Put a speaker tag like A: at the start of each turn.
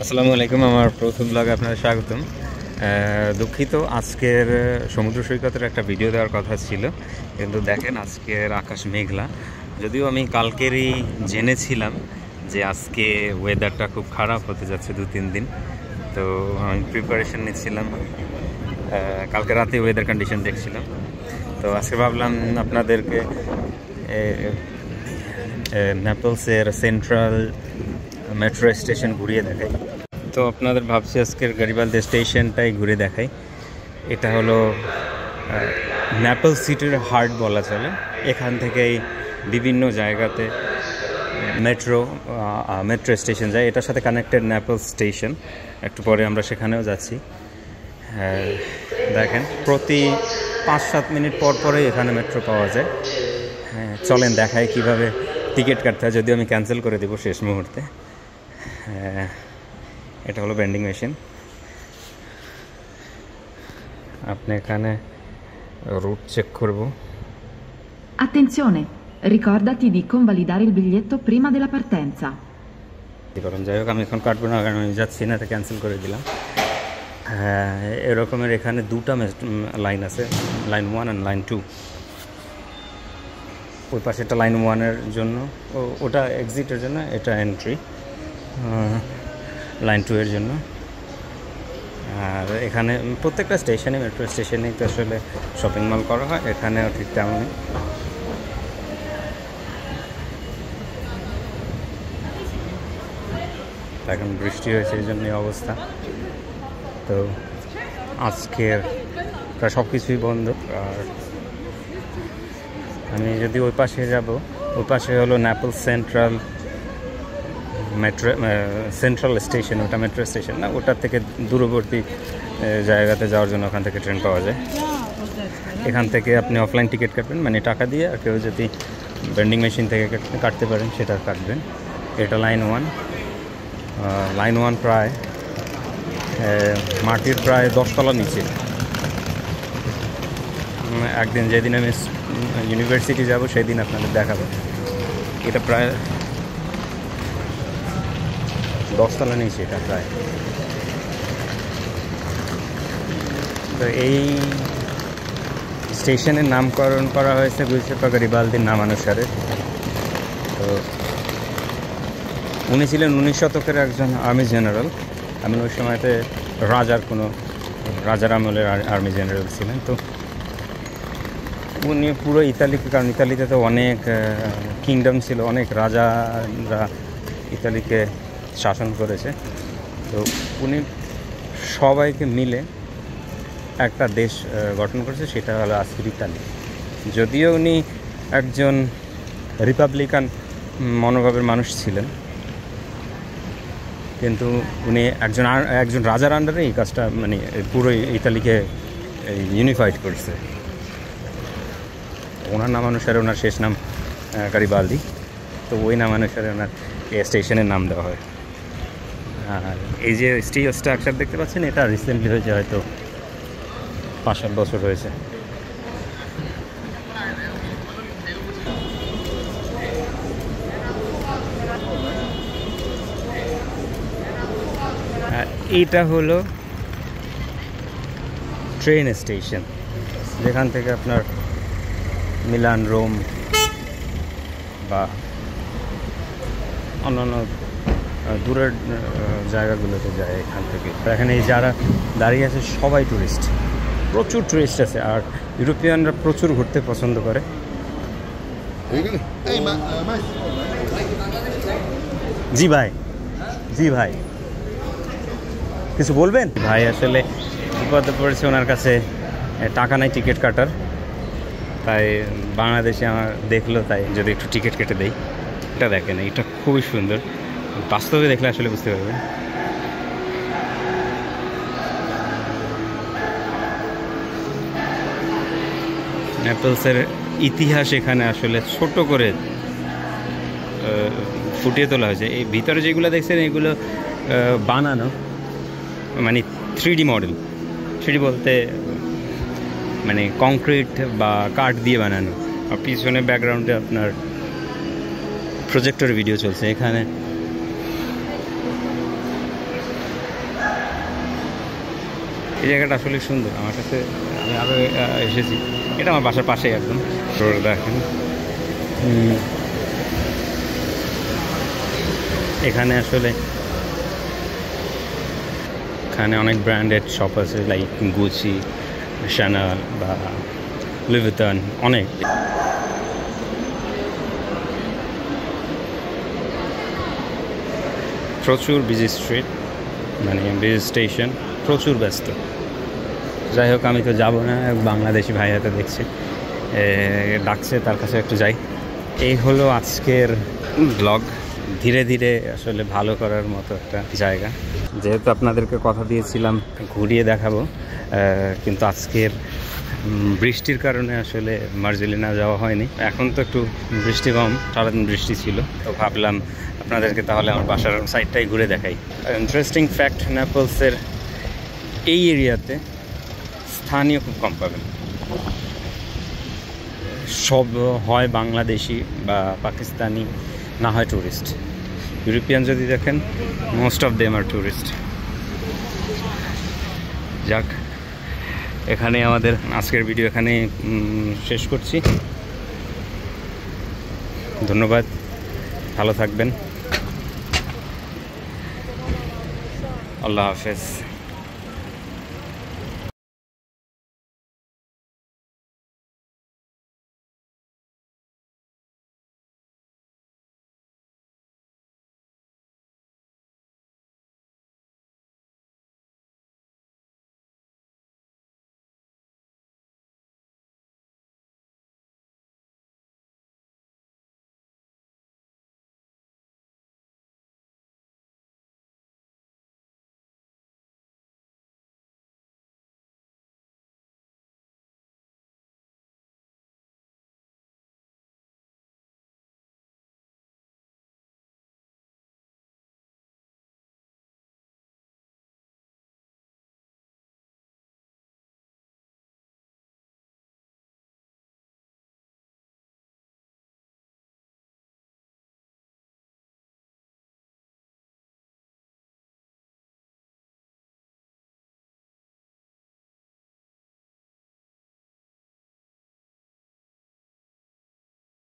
A: আসসালামু আলাইকুম, আমার প্রথম ব্লগে আপনাদের স্বাগতম। দুঃখিত, আজকের সমুদ্র সৈকতের একটা ভিডিও দেওয়ার কথা ছিল, কিন্তু দেখেন আজকের আকাশ মেঘলা। যদিও আমি কালকেরই জেনেছিলাম যে আজকে ওয়েদারটা খুব খারাপ হতে যাচ্ছে 2-3 দিন, তো আমি প্রিপারেশন নিচ্ছিলাম। কালকে রাতে ওয়েদার কন্ডিশন দেখছিলাম, তো আজকে ভাবলাম আপনাদেরকে নেপলসের সেন্ট্রাল মেট্রো স্টেশন ঘুরিয়ে দেখাই। তো আপনাদের ভাবছি আজকের গারিবালদি স্টেশনটাই ঘুরে দেখাই। এটা হলো নেপলস সিটির হার্ট বলা চলে। এখান থেকেই বিভিন্ন জায়গাতে মেট্রো স্টেশন যায়। এটার সাথে কানেক্টেড নেপলস স্টেশন, একটু পরে আমরা সেখানেও যাচ্ছি। দেখেন প্রতি 5-7 মিনিট পর পরেই এখানে মেট্রো পাওয়া যায়। চলেন দেখাই কিভাবে টিকিট কাটতে হয়, যদিও আমি ক্যান্সেল করে দেবো শেষ মুহূর্তে। এটা হলো ভেন্ডিং মেশিন। আপনি এখানে রুট চেক করব।
B: Attenzione, ricordati di convalidare il biglietto prima della partenza.
A: যাই হোক, আমি এখন কাটবো না, কারণ আমি যাচ্ছি না, এটা ক্যান্সেল করে দিলাম। এরকমের এখানে দুটা লাইন আছে, লাইন 1 আর লাইন 2। ওই পাশে একটা লাইন 1-এর জন্য, ওটা এক্সিটের জন্য, এটা এন্ট্রি লাইন 2-এর জন্য। আর এখানে প্রত্যেকটা স্টেশনে, মেট্রো স্টেশনেই তো আসলে শপিং মল করা হয়, এখানেও ঠিক তেমনই। এখন বৃষ্টি হয়েছে, এই জন্যই অবস্থা। তো আজকের প্রায় সব কিছুই বন্ধ। আর আমি যদি ওই পাশে যাব, ওই পাশে হলো নেপলস সেন্ট্রাল স্টেশন। ওটা মেট্রো স্টেশন না, ওটার থেকে দূরবর্তী জায়গাতে যাওয়ার জন্য ওখান থেকে ট্রেন পাওয়া যায়। এখান থেকে আপনি অফলাইন টিকিট কাটবেন, মানে টাকা দিয়ে, আর কেউ যদি ভেন্ডিং মেশিন থেকে কাটতে পারেন সেটা কাটবেন। এটা লাইন 1। লাইন 1 প্রায় মাটির প্রায় 10 তলা নিচে। একদিন যেদিন আমি ইউনিভার্সিটি যাব সেদিন আপনাদের দেখাবো। এটা প্রায় 10 তলা নিচে, এটা প্রায়। তো এই স্টেশনের নামকরণ করা হয়েছে গুইসেপে গারিবালদির নামানুসারে। তো উনি ছিলেন 19 শতকের একজন আর্মি জেনারেল। আমি ওই সময়তে রাজার আমলের আর্মি জেনারেল ছিলেন। তো উনি পুরো ইতালিকে, কারণ ইতালিতে তো অনেক কিংডম ছিল, অনেক রাজারা ইতালিকে শাসন করেছে। তো উনি সবাইকে মিলে একটা দেশ গঠন করেছে, সেটা হলো আজকের ইতালি। যদিও উনি একজন রিপাবলিকান মনোভাবের মানুষ ছিলেন, কিন্তু উনি একজন রাজার আন্ডারে এই কাজটা, মানে পুরো ইতালিকে ইউনিফাইড করছে। ওনার নামানুসারে, ওনার শেষ নাম গারিবালদি, তো ওই নামানুসারে ওনার এই স্টেশনের নাম দেওয়া হয়। আর এই যে স্টিল স্ট্রাকচার দেখতে পাচ্ছেন, এটা রিসেন্টলি হয়েছে, হয়তো 5-7 বছর হয়েছে। এইটা হলো ট্রেন স্টেশন, যেখান থেকে আপনার মিলান, রোম বা অন্যান্য দূরের জায়গাগুলোতে যায় এখান থেকে। এখানে এই যারা দাঁড়িয়ে আছে সবাই টুরিস্ট, প্রচুর টুরিস্ট আছে। আর ইউরোপিয়ানরা প্রচুর ঘুরতে পছন্দ করে। জি ভাই, জি ভাই, কিছু বলবেন? ভাই আসলে বিপদে পড়েছে, ওনার কাছে টাকা নাই টিকিট কাটার, তাই বাংলাদেশে আমার দেখলো, তাই যদি একটু টিকিট কেটে দেই। এটা দেখেন, এটা খুবই সুন্দর, বাস্তবে দেখলে আসলে বুঝতে পারবেন। নেপলসের ইতিহাস এখানে আসলে ছোট করে ফুটিয়ে তোলা হয়েছে। এই ভিতরে যেগুলো দেখছেন এগুলো বানানো, মানে 3D মডেল। 3D বলতে মানে কংক্রিট বা কাঠ দিয়ে বানানো। আর পিছনে ব্যাকগ্রাউন্ডে আপনার প্রজেক্টর ভিডিও চলছে। এখানে এই জায়গাটা আসলে সুন্দর আমার কাছে। আমি আরও এসেছি, এটা আমার বাসার পাশেই একদম। তো দেখেন এখানে আসলে এখানে অনেক ব্র্যান্ডেড শপ আছে, লাইক গুচি, শ্যানেল বা লুই ভিতন, অনেক। প্রচুর বিজি স্ট্রিট, মানে বিজি স্টেশন, প্রচুর ব্যস্ত। যাই হোক, আমি তো যাবো না, বাংলাদেশি ভাই হাতে দেখছি ডাকছে, তার কাছে একটু যাই। এই হলো আজকের ব্লগ। ধীরে ধীরে আসলে ভালো করার মতো একটা জায়গা। যেহেতু আপনাদেরকে কথা দিয়েছিলাম ঘুরিয়ে দেখাবো, কিন্তু আজকের বৃষ্টির কারণে আসলে মার্জেলিনা যাওয়া হয়নি। এখন তো একটু বৃষ্টি কম, সারাদিন বৃষ্টি ছিল, তো ভাবলাম আপনাদেরকে তাহলে আমার বাসার সাইডটাই ঘুরে দেখাই। ইন্টারেস্টিং ফ্যাক্ট, নেপলসের এই এরিয়াতে স্থানীয় খুব কম পাবেন। সব হয় বাংলাদেশি বা পাকিস্তানি, না হয় ট্যুরিস্ট। ইউরোপিয়ান যদি দেখেন, most of them are tourist. যাক, এখানে আমাদের আজকের ভিডিও এখানে শেষ করছি। ধন্যবাদ, ভালো থাকবেন, আল্লাহ হাফেজ।